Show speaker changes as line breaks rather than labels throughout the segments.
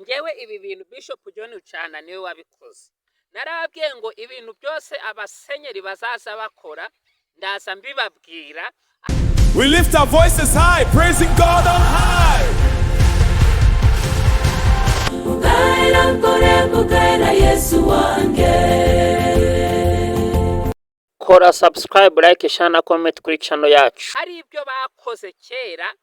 ngewe ibi bintu Bishop John Rucyahana niwe wabikoze. Narababwiye ngo ibintu byose abasenyeri bazaza bakora ndaza mbibabwira.
We lift our voices high, praising God on high. Yesu wange.
Kora subscribe, like, share na comment kuri channel yacu. Ari ibyo bakoze kera,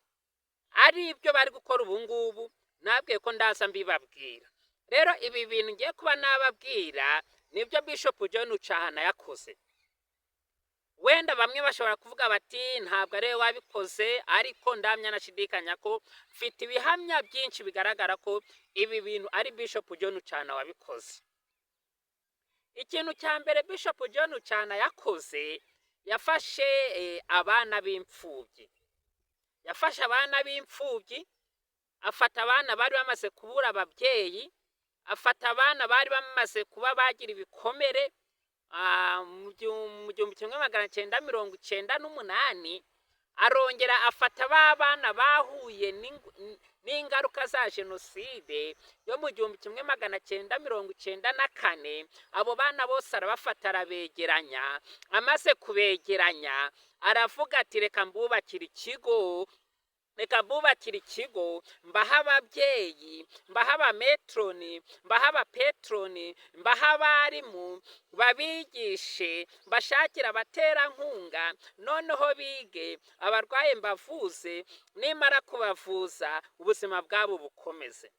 ari ibyo bari gukora ubu ngubu, nabwiye ko ndaza mbibabwira. Rero ibi bintu ngiye kuba nababwira nibyo Bishop John Rucyahana yakoze. Wenda bamwe bashobora kuvuga bati ntabwo ari wabikoze, ariko ndamya nashidikanya ko mfite ibihamya byinshi bigaragara ko ibi bintu ari Bishop John Rucyahana wabikoze. Ikintu cya mbere Bishop John Rucyahana yakoze, yafashe abana b'imfubyi. Yafashe abana b'imfubyi, afata abana bari bamaze kubura ababyeyi, afata abana bari bamaze kuba bagira ibikomere mu 1998, arongera afata babana bahuye n'ingaruka za jenoside yo mu 1994. Abo bana bose arabafata arabegeranya, amaze kubegeranya aravuga ati reka mbubakira ikigo, mbaha ababyeyi, mbaha abametroni, mbaha abapetroni, mbaha abarimu, babigishe, bashakira abaterankunga, noneho bige, abarwaye mbavuze, nimara kubavuza ubuzima bwabo bukomeze.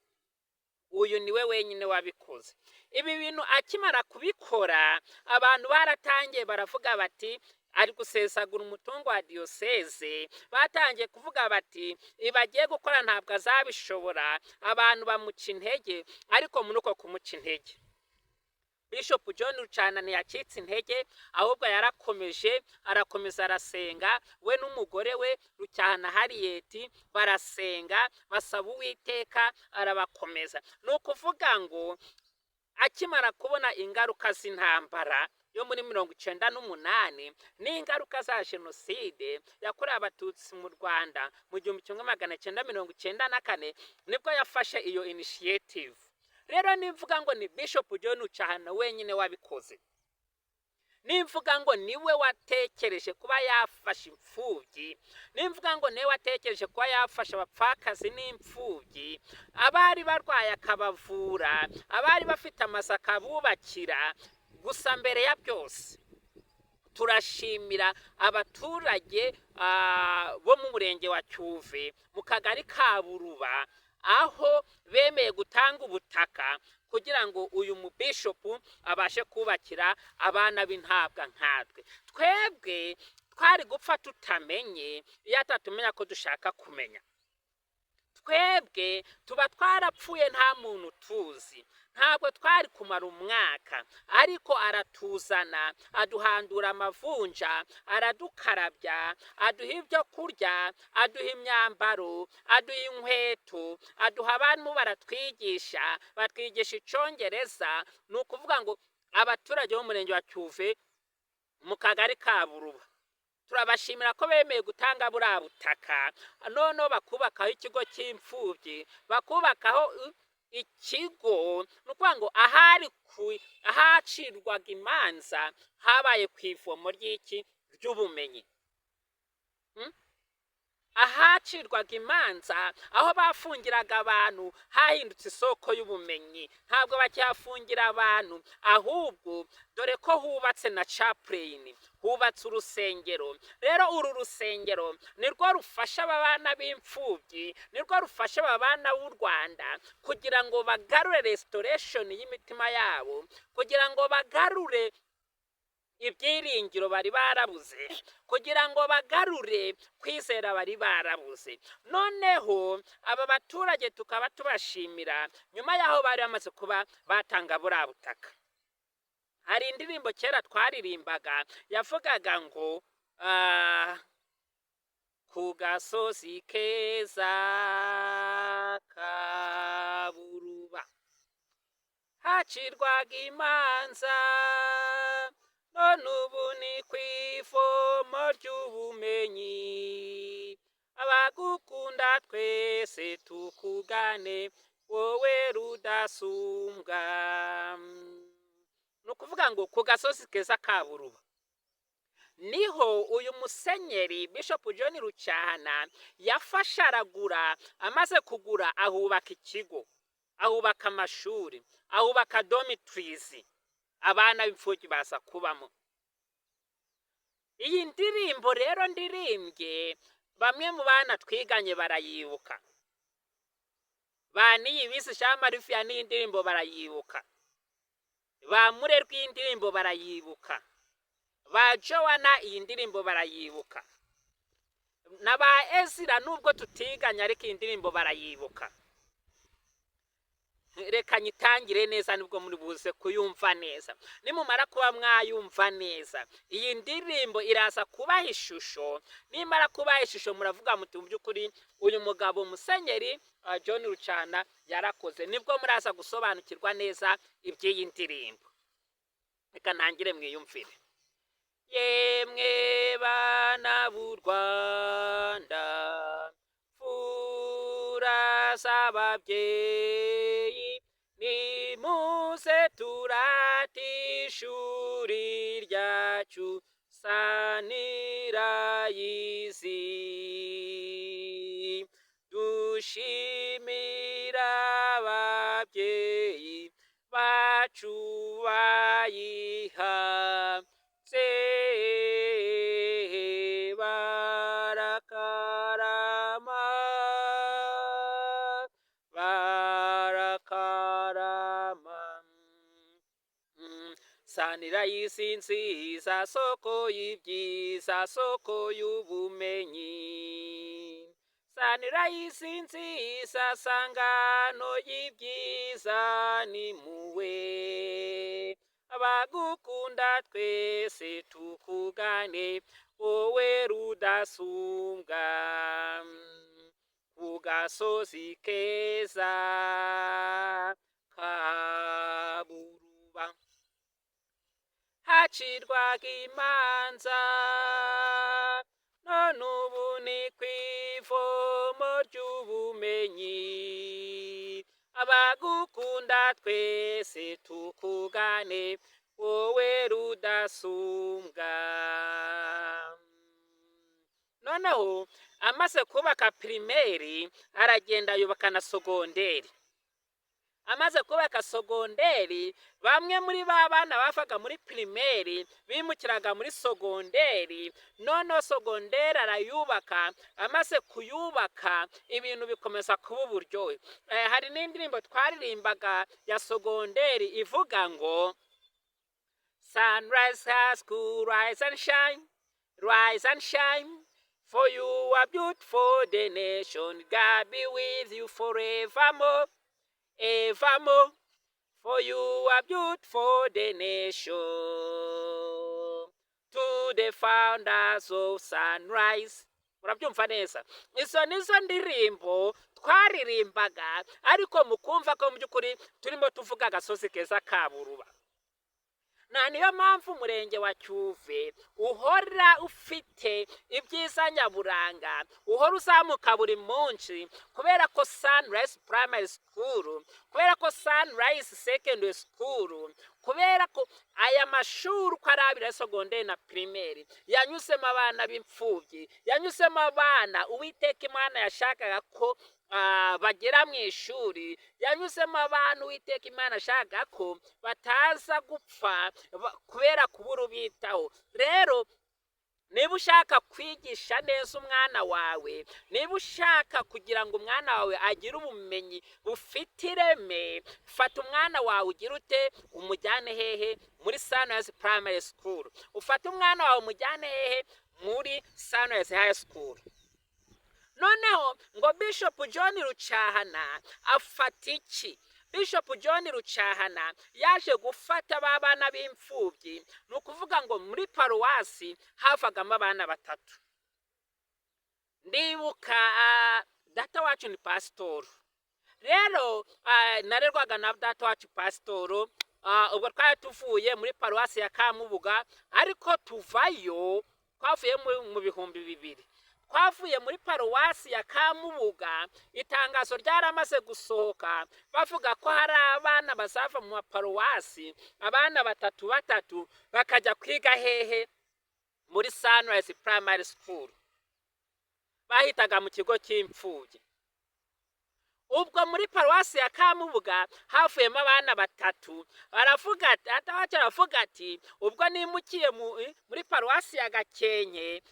Uyu niwe wenyine wabikoze. Ibi bintu akimara kubikora, abantu baratangiye baravuga bati ari gusesagura umutungo wa diocese. Batangiye kuvuga bati ibagiye gukora ntabwo azabishobora, abantu bamuca intege. Ariko muri uko kumuca intege, Bishop John Rucyahana ntiyacitse intege, ahubwo yarakomeje, arakomeza arasenga. We n'umugore we Rucyahana Harriet barasenga, basaba Uwiteka, arabakomeza. Nukuvuga ngo akimara kubona ingaruka z'intambara yo muri 1998 n'ingaruka za jenoside yakorewe abatutsi mu Rwanda mu 1994, nibwo yafashe iyo initiative. Rero nimvuga ngo ni Bishop John Rucyahana wenyine wabikoze, nimvuga ngo niwe watekereje kuba yafashe imfubyi, nimvuga ngo niwe watekereje kuba yafashe abapfakazi n'imfubyi, abari barwaye akabavura, abari bafite amasaka bubakira. Gusa mbere ya byose turashimira abaturage bo mu murenge wa Cyuve mu kagari ka Buruba, aho bemeye gutanga ubutaka kugira ngo uyu mubishopu abashe kubakira abana b'intabwa nkatwe. Twebwe twari gupfa tutamenye iyo atatumenya ko dushaka kumenya. Twebwe tuba twarapfuye nta muntu tuzi, ntabwo twari kumara umwaka, ariko aratuzana, aduhandura amavunja, aradukarabya, aduha ibyo kurya, aduha imyambaro, aduha inkweto, aduha abantu baratwigisha, batwigisha Icyongereza. Ni ukuvuga ngo abaturage b'umurenge wa Cyuve mu kagari ka Buruba turabashimira ko bemeye gutanga buriya butaka, noneho bakubakaho ikigo cy'imfubyi, bakubakaho ikigo. Ni ukuvuga ngo ahacirwaga imanza habaye ku ivomo ry'ubumenyi. Ahacirwaga imanza, aho bafungiraga abantu hahindutse isoko y'ubumenyi. Ntabwo bakihafungira abantu, ahubwo dore ko hubatse na chaplain, hubatse urusengero. Rero uru rusengero nirwo rufasha abana b'imfubyi, nirwo rufasha abana b'u Rwanda kugira ngo bagarure restoration y'imitima yabo, kugira ngo bagarure ibyiringiro bari barabuze, kugira ngo bagarure kwizera bari barabuze. Noneho aba baturage tukaba tubashimira nyuma yaho bari bamaze kuba batanga buriya butaka. Hari indirimbo kera twaririmbaga yavugaga ngo ku gasozi keza ka Buruba hacirwaga imanza, none ubu ni ku ivomo ry'ubumenyi. Abagukunda twese tukugane, wowe rudasumbwa. Ni ukuvuga ngo ku gasozi keza ka Buruba niho uyu musenyeri Bishop John Rucyahana yafashe aragura, amaze kugura ahubaka ikigo, ahubaka amashuri, ahubaka dormitories abana b'imfubyi baza kubamo. Iyi ndirimbo rero ndirimbye bamwe mu bana twiganye barayibuka, ba Niyibizi Jean Marie n'iyi ndirimbo barayibuka, ba Murerwa iyi ndirimbo barayibuka, ba Joanna iyi ndirimbo barayibuka, na ba Ezra nubwo tutiganye ariko iyi ndirimbo barayibuka. Reka nyitangire neza nibwo muri buze kuyumva neza. Nimumara kuba mwayumva neza, iyi ndirimbo iraza kubaha ishusho. Nimara kubaha ishusho muravuga muti mu by'ukuri uyu mugabo musenyeri John Rucyahana yarakoze. Nibwo muraza gusobanukirwa neza iby'iyi ndirimbo. Reka ntangire mwiyumvire. Yemwe bana b'u Rwanda, fura z'ababyeyi, nimuze turate ishuri ryacu Sanirayizi, dushimira ababyeyi bacu bayihanze barakarama, barakarama. Sanirayizi nziza, soko y'ibyiza, soko y'ubumenyi. Sanirayizi nziza, sangano y'ibyiza nimuwe. Abagukunda twese tukugane, wowe rudasumbwa. Ku gasozi keza ka Buruba hacirwaga imanza, none ubu ni kw'ivomo ry'ubumenyi. Abagukunda twese tukugane, wowe rudasumbwa. Noneho amaze kubaka primaire aragenda yubaka na sogonderi. Amaze kubaka sogonderi, bamwe muri ba bana bavaga muri primaire bimukiraga muri sogonderi. None sogonderi arayubaka, amaze kuyubaka ibintu bikomeza kuba uburyohe. Hari n'indirimbo twaririmbaga ya sogonderi ivuga ngo Sunrise High School, rise and shine, rise and shine, for you are beautiful the nation, God be with you forevermore, evermore, for you are beautiful the nation. To the founders of Sunrise. Murabyumva neza. Izo nizo ndirimbo twaririmbaga, ariko mukumva ko mu by'ukuri turimo tuvuga agasozi keza ka Buruba. Na niyo mpamvu umurenge wa Cyuve uhora ufite ibyiza nyaburanga, uhora uzamuka buri munsi, kubera ko Sunrise Primary School, kubera ko Sunrise Secondary School, kubera ko aya mashuri uko ari abiri sogonderi na primaire yanyuzemo abana b'imfubyi, yanyuzemo abana Uwiteka Imana yashakaga ko bagera mu ishuri, yanyuzemo abantu Uwiteka Imana ashaka ko bataza gupfa kubera kubura ubitaho. Rero niba ushaka kwigisha neza umwana wawe, niba ushaka kugira ngo umwana wawe agire ubumenyi bufite ireme, fata umwana wawe ugira ute, umujyane hehe? Muri Sunrise Primary School. Ufata umwana wawe umujyane hehe? Muri Sunrise High School. Noneho ngo Bishop John Rucyahana afata iki? Bishop John Rucyahana yaje gufata babana b'imfubyi. Ni ukuvuga ngo muri paruwasi havagamo abana batatu. Ndibuka data wacu ni pastor. Rero narerwaga na data wacu pastor. Ubwo twari tuvuye muri paruwasi ya Kamubuga, ariko tuvayo twavuye mu 2000. twavuye muri paruwasi ya Kamubuga, itangazo ryaramaze gusohoka bavuga ko hari abana bazava mu paruwasi, abana batatu bakajya kwiga hehe muri Sunrise Primary School, bahitaga mu kigo cy'imfubyi. Ubwo muri paruwasi ya Kamubuga havuyemo abana batatu, aravuga ati ubwo nimukiye muri paruwasi ya Gakenke,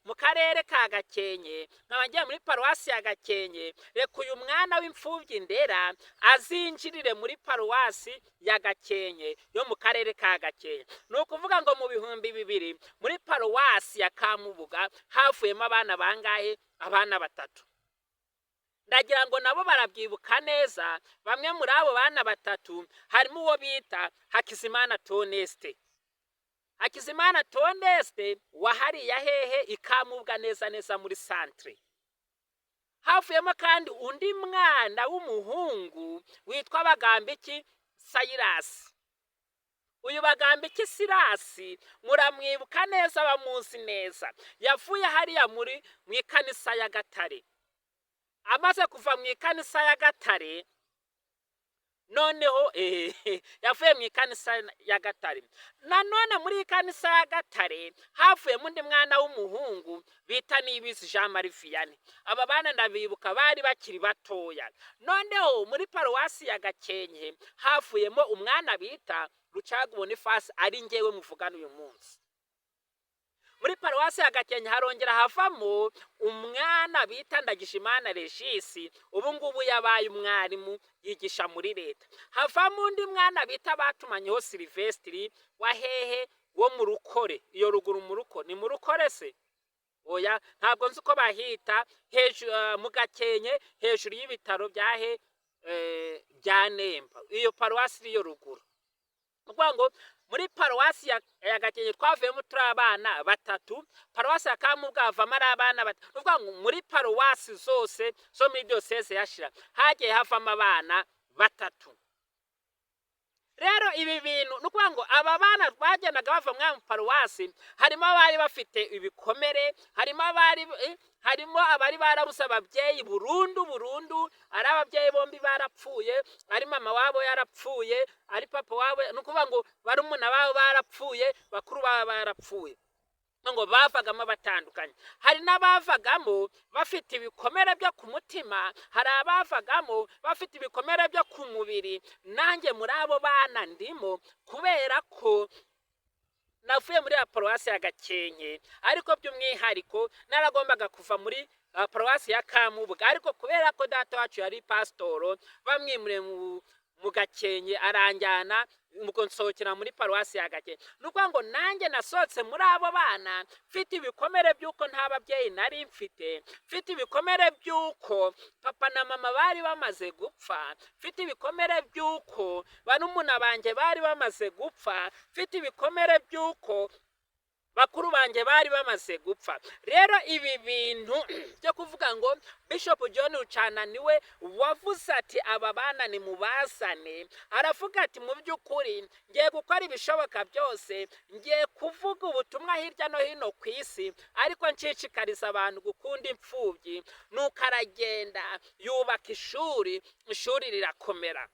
mu karere ka Gakenke, nkaba muri paruwasi ya Gakenke, reka uyu mwana w'imfubyi ndera azinjirire muri paruwasi ya Gakenke yo mu karere ka Gakenke. Ni ukuvuga ngo mu 2000 muri paruwasi ya Kamubuga havuyemo abana bangahe? Abana batatu. Ndagira ngo nabo barabyibuka neza. Bamwe muri abo bana batatu harimo uwo bita Hakizimana Toneste. Hakizimana Toneste wahariya hehe Ikamubuga neza muri centre. Havuyemo kandi undi mwana w'umuhungu witwa Bagambiki Cyrus. Uyu Bagambiki Cyrus muramwibuka neza, bamuzi neza. Yavuye hariya mu ikanisa ya Gatare. Amaze kuva mu ikanisa ya Gatare, noneho yavuye mu ikanisa ya Gatare. Nanone muri ikanisa ya Gatare havuye undi mwana w'umuhungu bita Nibizi Jean Marie Vianney. Aba bana ndabibuka bari bakiri batoya. Noneho muri paruwasi ya Gakenke havuyemo umwana bita Rucyahana Boniface, ari ngewe muvugana uyu munsi. Muri paruwasi ya Gakenke harongera havamo umwana bita Ndagijimana Regis, ubu ngubu yabaye umwarimu yigisha muri leta. Havamo undi mwana bita Batumanyeho Silvestre wa hehe wo mu Rukore, iyo ruguru mu Ruko, ni mu Rukore se? Oya, ntabwo nzi uko bahita, hejuru mu Gakenke hejuru y'ibitaro bya Nemba, iyo paruwasi iriyo ruguru. Ukuvuga ngo muri paruwasi ya Gakenke twavuyemo turi abana batatu, paruwasi ya Kamubuga havamo ari abana batatu. Ukuvuga ngo muri paruwasi zose zo muri diyoseze ya Shyira hagiye havamo abana batatu. Rero ibi bintu ni ukuvuga ngo aba bana bagendaga bava mu paruwasi, harimo abari bafite ibikomere, harimo abari barabuze ababyeyi burundu, ari ababyeyi bombi barapfuye, ari mama wabo yarapfuye, ari papa wabo, ni ukuvuga ngo barumuna babo barapfuye, bakuru babo barapfuye. Ngo bavagamo batandukanye. Hari n'abavagamo bafite ibikomere byo ku mutima, hari abavagamo bafite ibikomere byo ku mubiri. Nanjye muri abo bana ndimo, kubera ko navuye muri paruwasi ya Gakenke, ariko by'umwihariko naragombaga kuva muri paruwasi ya Kamubuga, ariko kubera ko data wacu yari pasitoro bamwimure mu Gakenke aranjyana muko nsohokera muri paruwasi ya Gakenke. Nuko ngo nanjye nasohotse muri abo bana mfite ibikomere by'uko nta babyeyi nari mfite, mfite ibikomere by'uko papa na mama bari bamaze gupfa, mfite ibikomere by'uko barumuna banjye bari bamaze gupfa, mfite ibikomere by'uko bakuru banjye bari bamaze gupfa. Rero ibi bintu byo kuvuga ngo Bishop John Rucyahana niwe wavuze ati aba bana ni mubazane, aravuga ati mu by'ukuri ngiye gukora ibishoboka byose, ngiye kuvuga ubutumwa hirya no hino ku isi, ariko nshishikariza abantu gukunda imfubyi. Nuko aragenda yubaka ishuri rirakomera.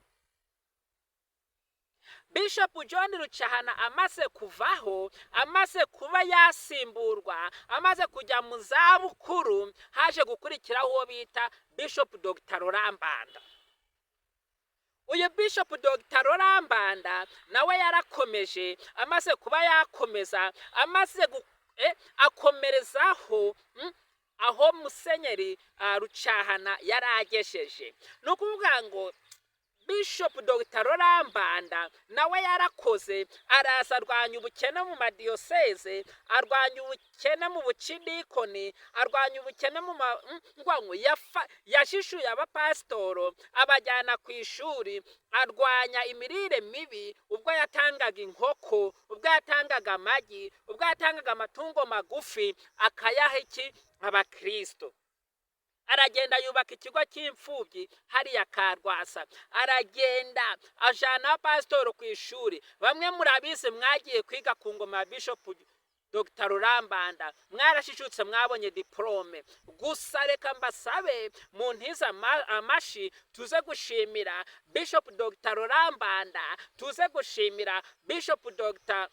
Bishop John Rucyahana amaze kuvaho, amaze kuba yasimburwa, amaze kujya mu zabukuru, haje gukurikiraho uwo bita Bishop Dr. Rorambanda. Uyu Bishop Dr. Rorambanda nawe yarakomeje, amaze kuba yakomeza, amaze akomerezaho aho Musenyeri Rucyahana yaragejeje. No kuvuga ngo Bishop Dr. Rorambanda nawe yarakoze, araza arwanya ubukene mu madiyoseze, arwanya ubukene mu bucidikoni, arwanya ubukene mu ngwango, yashishuye abapasitoro abajyana ku ishuri, arwanya imirire mibi, ubwo yatangaga inkoko, ubwo yatangaga amagi, ubwo yatangaga amatungo magufi akayaha abakristo. Aragenda yubaka ikigo cy'imfubyi hariya Karwasa, aragenda ajana abapasitoro ku ishuri. Bamwe murabizi mwagiye kwiga ku ngoma ya Bishop Dr Rurambanda mwarashishutse mwabonye diplome gusa reka mbasabe mu ntiza amashi tuze gushimira Bishop Dr Rurambanda tuze gushimira Bishop Dr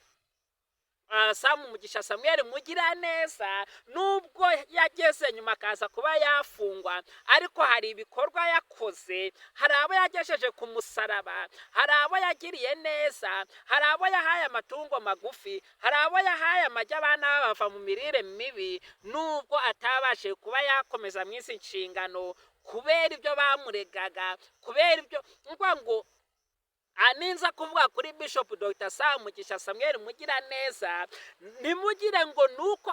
Samu Mugisha Samuel mugira neza nubwo yageze nyuma akaza kuba yafungwa ariko hari ibikorwa yakoze hari abo yagejeje ku musaraba hari abo yagiriye neza hari abo yahaye amatungo magufi hari abo yahaye amajya abana bava mu mirire mibi nubwo atabashe kuba yakomeza mu isi nshingano kubera ibyo bamuregaga kubera ibyo ngo aninza kuvuga kuri Bishop Dr Samu Mugisha Samuel mugira neza nimugire ngo nuko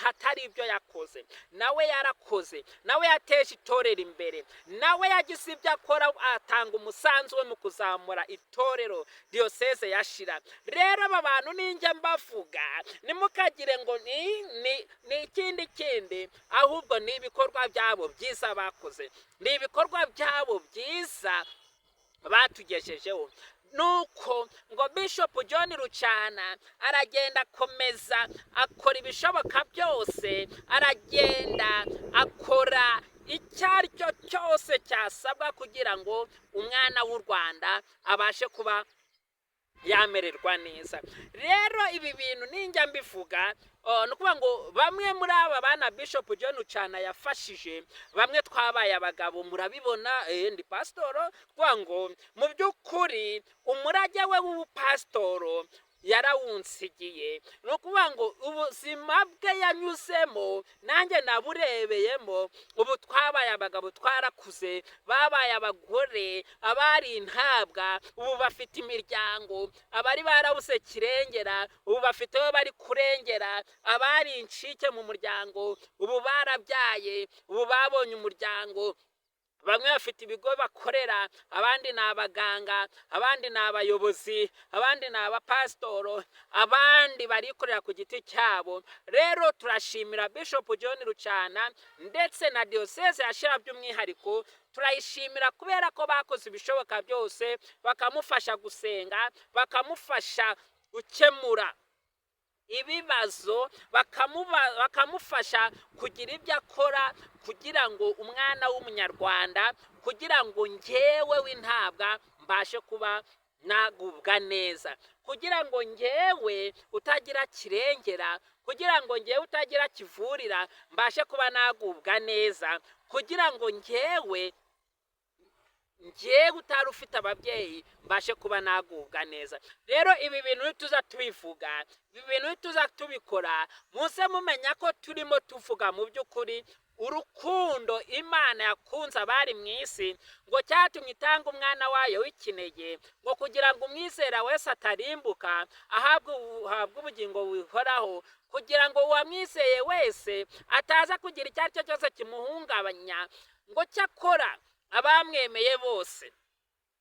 hatari ibyo yakoze nawe yarakoze nawe yateje itorero imbere nawe yagize ibyo akora atanga umusanzu we mu kuzamura itorero diocese yashira rero aba bantu ninjye mbavuga nimukagire ngo ni ikindi ahubwo ni ibikorwa byabo byiza bakoze ni ibikorwa byabo byiza batugejejeho nuko ngo Bishop John Rucyahana aragenda akomeza akora ibishoboka byose aragenda akora icyaricyo cyose cyasabwa kugira ngo umwana w'u Rwanda abashe kuba yamererwa neza rero ibi bintu ninjya mbivuga nukuvuga ngo bamwe muri aba bana Bishop John Rucyahana yafashije bamwe twabaye abagabo murabibona ndi pasitoro ngo mu by'ukuri umurage we w'ubupasitoro yarawunsigiye nukuvuga ngo ubuzima bwe yanyuzemo nanjye naburebeyemo ubu twabaye abagabo twarakuze babaye abagore abari intabwa ubu bafite imiryango abari barabuze kirengera ubu bafite we bari kurengera abari incike mu muryango ubu barabyaye ubu babonye umuryango bamwe bafite ibigo bakorera abandi ni abaganga abandi ni abayobozi abandi ni abapasitoro abandi barikorera ku giti cyabo rero turashimira Bishop John Rucyahana ndetse na diocese yashira by'umwihariko turayishimira kubera ko bakoze ibishoboka byose bakamufasha gusenga bakamufasha gukemura ibibazo bakamufasha kugira ibyo akora kugira ngo umwana w'umunyarwanda kugira ngo njyewe w'intabwa mbashe kuba nagubwa neza kugira ngo njyewe utagira kirengera kugira ngo njyewe utagira kivurira mbashe kuba nagubwa neza kugira ngo njyewe utari ufite ababyeyi mbashe kuba nagubwa neza rero ibi bintu tuza tubivuga ibi bintu tuza tubikora muze mumenya ko turimo tuvuga mu by'ukuri urukundo Imana yakunze abari mu isi ngo cyatumye itanga umwana wayo w'ikinege ngo kugira ngo umwizera wese atarimbuka ahabwe ubugingo buhoraho kugira ngo uwamwizeye wese ataza kugira icyo ari cyo cyose kimuhungabanya ngo cyakora abamwemeye bose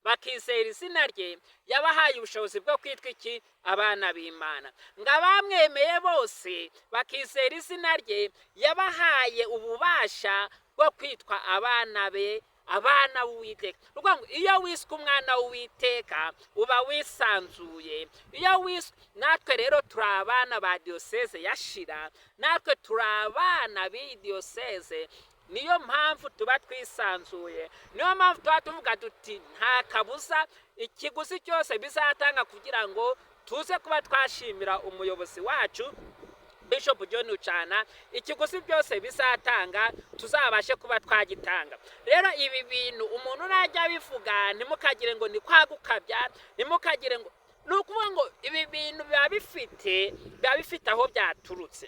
bakizera izina rye yabahaye ubushobozi bwo kwitwa iki abana b'Imana ngo abamwemeye bose bakizera izina rye yabahaye ububasha bwo kwitwa abana be abana w'Uwiteka ngo iyo wiswe umwana w'Uwiteka uba wisanzuye iyo wiswe natwe rero turi abana ba diocese yashira natwe turi abana b'iyi diocese niyo mpamvu tuba twisanzuye niyo mpamvu tuba tuvuga tuti nta kabuza ikiguzi cyose bizatanga kugira ngo tuze kuba twashimira umuyobozi wacu Bishop John Rucyahana ikiguzi byose bizatanga tuzabashe kuba twagitanga rero ibi bintu umuntu najya bivuga ntimukagire ngo ni kwagukabya ntimukagire ngo nukuvuga ngo ibi bintu biba bifite aho byaturutse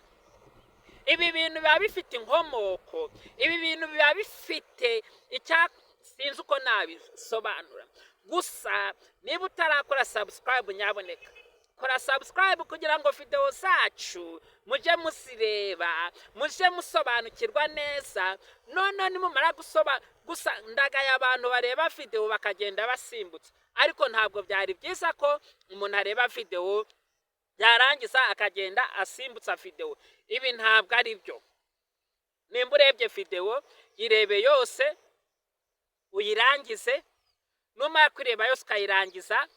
ibi bintu biba bifite inkomoko ibi bintu biba bifite sinzi uko nabisobanura gusa niba utarakora subscribe nyaboneka kora subscribe kugira ngo video zacu muje musireba muje musobanukirwa neza none nimumara gusa ndagaye abantu bareba video bakagenda basimbutse ariko ntabwo byari byiza ko umuntu areba video yarangiza akagenda asimbutsa video ibi ntabwo ari byo nimba urebye video irebe yose uyirangize numara kureba yose ukayirangiza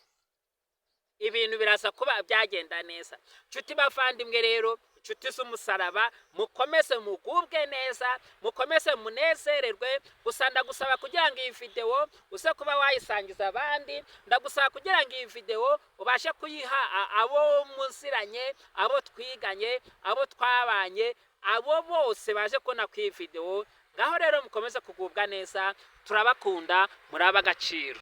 ibintu biraza kuba byagenda neza nshuti bavandimwe rero nshuti z'umusaraba, mukomeze mugubwe neza, mukomeze munezererwe. Gusa ndagusaba kugira ngo iyi video uze kuba wayisangiza abandi, ndagusaba kugira ngo iyi video ubashe kuyiha abo muziranye, abo twiganye, abo twabanye, abo bose baje kubona ku iyi video. Ngaho rero mukomeze kugubwa neza, turabakunda, muri ab'agaciro.